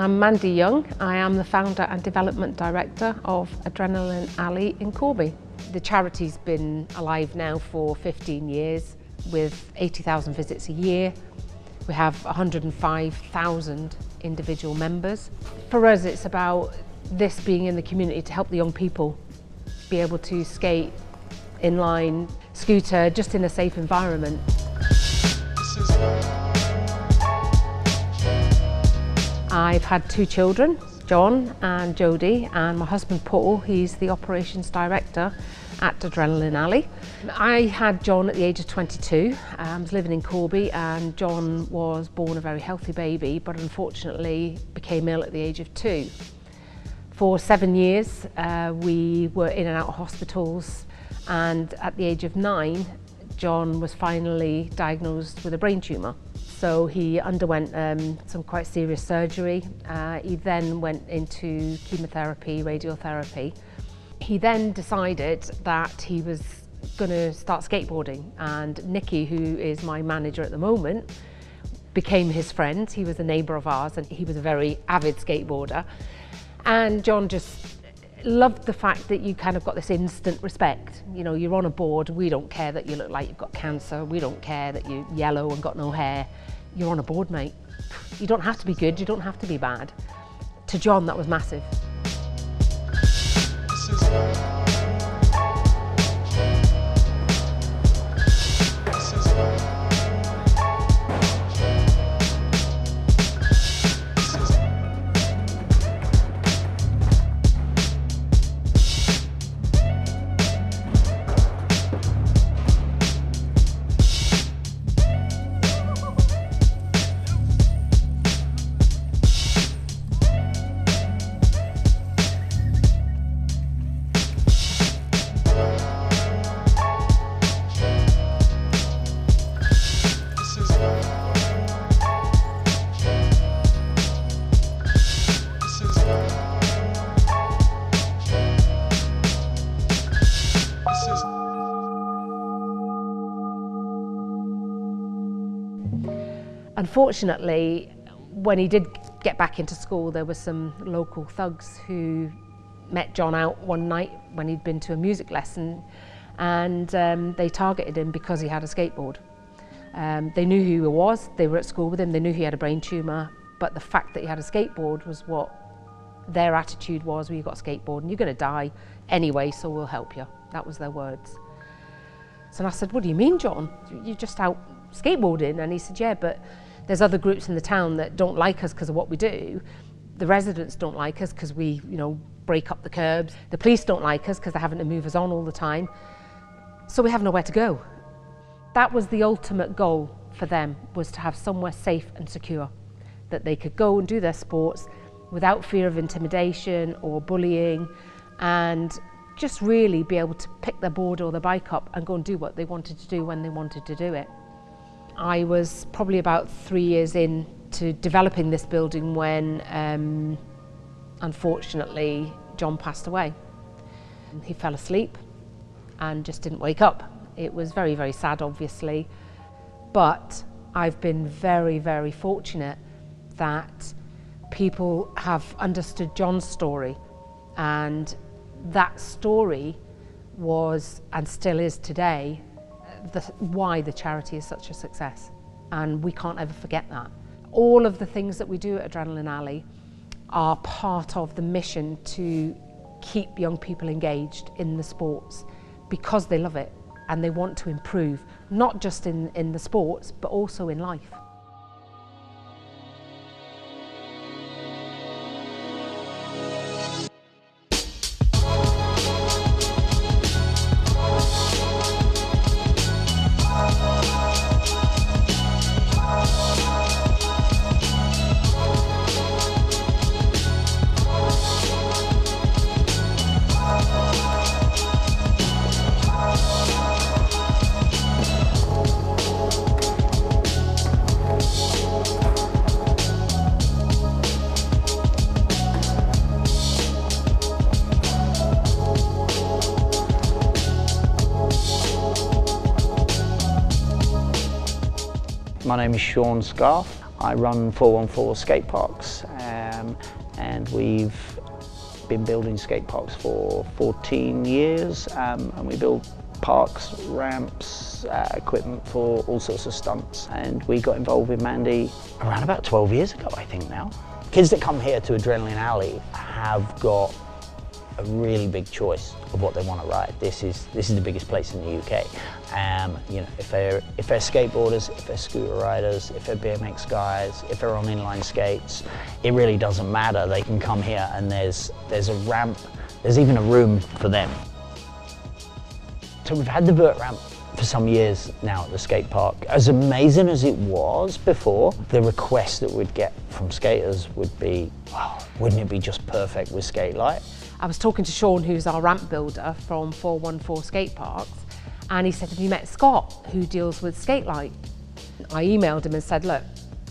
I'm Mandy Young. I am the founder and development director of Adrenaline Alley in Corby. The charity's been alive now for 15 years with 80,000 visits a year. We have 105,000 individual members. For us, it's about this being in the community to help the young people be able to skate, inline, scooter, just in a safe environment. I've had two children, John and Jodie, and my husband Paul, he's the operations director at Adrenaline Alley. I had John at the age of 22. I was living in Corby, and John was born a very healthy baby, but unfortunately became ill at the age of 2. For 7 years, we were in and out of hospitals, and at the age of 9, John was finally diagnosed with a brain tumour. So he underwent some quite serious surgery. He then went into chemotherapy, radiotherapy. He then decided that he was going to start skateboarding, and Nikki, who is my manager at the moment, became his friend. He was a neighbour of ours, and he was a very avid skateboarder. And John just loved the fact that you kind of got this instant respect. You know, you're on a board, we don't care that you look like you've got cancer, we don't care that you're yellow and got no hair. You're on a board, mate. You don't have to be good, you don't have to be bad. To John, that was massive. Unfortunately, when he did get back into school, there were some local thugs who met John out one night when he'd been to a music lesson, and they targeted him because he had a skateboard. They knew who he was, they were at school with him, they knew he had a brain tumour, but the fact that he had a skateboard was what their attitude was. Well, you've got a skateboard and you're going to die anyway, so we'll help you. That was their words. So I said, what do you mean, John? You're just out skateboarding? And he said, yeah, but there's other groups in the town that don't like us because of what we do. The residents don't like us because we, break up the curbs. The police don't like us because they're having to move us on all the time. So we have nowhere to go. That was the ultimate goal for them, was to have somewhere safe and secure, that they could go and do their sports without fear of intimidation or bullying, and just really be able to pick their board or their bike up and go and do what they wanted to do when they wanted to do it. I was probably about 3 years into developing this building when, unfortunately, John passed away. He fell asleep and just didn't wake up. It was very, very sad, obviously, but I've been very, very fortunate that people have understood John's story, and that story was, and still is today, why the charity is such a success, and we can't ever forget that. All of the things that we do at Adrenaline Alley are part of the mission to keep young people engaged in the sports because they love it and they want to improve, not just in the sports, but also in life. My name is Sean Scarf. I run 414 Skateparks, and we've been building skateparks for 14 years, and we build parks, ramps, equipment for all sorts of stunts. And we got involved with Mandy around about 12 years ago, I think now. Kids that come here to Adrenaline Alley have got a really big choice of what they want to ride. This is the biggest place in the UK. You know, if they're skateboarders, if they're scooter riders, if they're BMX guys, if they're on inline skates, it really doesn't matter. They can come here and there's a ramp, there's even a room for them. So we've had the vert ramp for some years now at the skate park. As amazing as it was before, the request that we'd get from skaters would be, oh, wouldn't it be just perfect with Skatelite? I was talking to Sean, who's our ramp builder from 414 Skateparks, and he said, have you met Scott, who deals with Skatelite? I emailed him and said, look,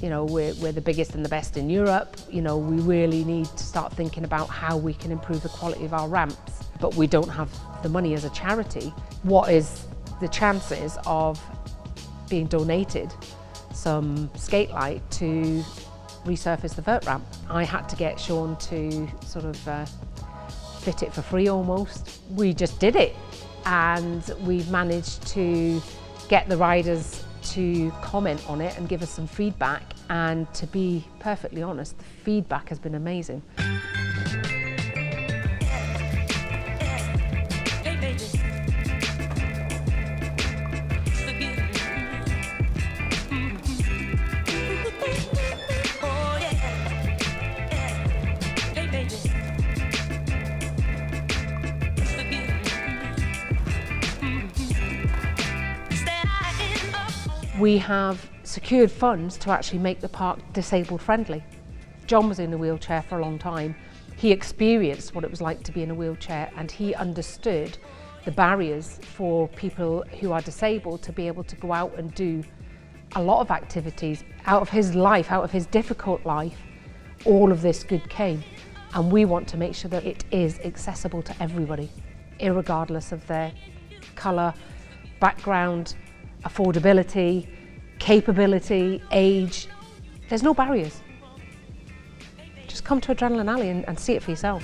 you know, we're the biggest and the best in Europe. You know, we really need to start thinking about how we can improve the quality of our ramps, but we don't have the money as a charity. What is the chances of being donated some Skatelite to resurface the vert ramp? I had to get Sean to sort of fit it for free almost. We just did it, and we've managed to get the riders to comment on it and give us some feedback, and to be perfectly honest, the feedback has been amazing. We have secured funds to actually make the park disabled friendly. John was in a wheelchair for a long time. He experienced what it was like to be in a wheelchair, and he understood the barriers for people who are disabled to be able to go out and do a lot of activities. Out of his life, out of his difficult life, all of this good came. And we want to make sure that it is accessible to everybody, irregardless of their colour, background, affordability, capability, age. There's no barriers. Just come to Adrenaline Alley and see it for yourself.